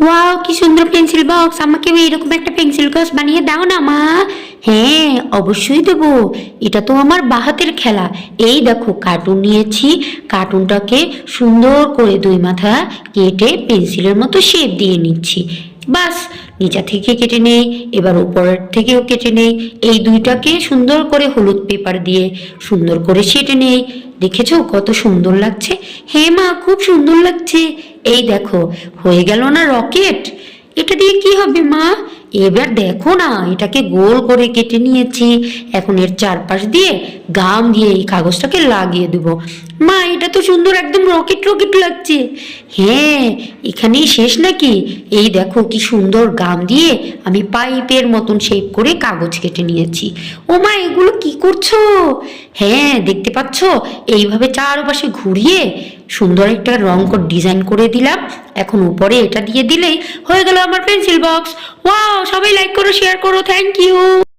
Wow, কি সুন্দর pencil box! আমাকেও এরকম একটা পেন্সিল বক্স বানিয়ে দাও না মা। হ্যাঁ, অবশ্যই দেবো। এটা তো আমার বাহাতের খেলা। এই দেখো, কার্টুন নিয়েছি। কার্টুনটাকে সুন্দর করে দুই মাথা কেটে পেন্সিলের মতো শেপ দিয়ে নিচ্ছি। বাস, নিচা থেকে কেটে নেই, এবার উপরের থেকেও কেটে নেই। এই দুইটাকে সুন্দর করে হলুদ পেপার দিয়ে সুন্দর করে সেটে নেই। দেখেছো কত সুন্দর লাগছে? হ্যাঁ মা, খুব সুন্দর লাগছে। এই দেখো, হয়ে গেল না রকেট? এটা দিয়ে কি হবে মা? এবার দেখো না, এটাকে গোল করে কেটে নিয়েছি। এখন এর চারপাশ দিয়ে গাম দিয়ে এই কাগজটাকে লাগিয়ে দেব। মা, এটা তো সুন্দর, একদম রকেট রকেট লাগছে। হ্যাঁ, এখানেই শেষ নাকি? এই দেখো কি সুন্দর গাম দিয়ে আমি পাইপের মতন শেপ করে কাগজ কেটে নিয়েছি। ও মা, এগুলো কি করছো? হ্যাঁ, দেখতে পাচ্ছ, এইভাবে চারপাশে ঘুরিয়ে সুন্দর একটা রং করে ডিজাইন করে দিলাম। এখন উপরে এটা দিয়ে দিলেই হয়ে গেল আমার পেন্সিল বক্স। ওয়াও, সবাই লাইক করো, শেয়ার করো, থ্যাংক ইউ।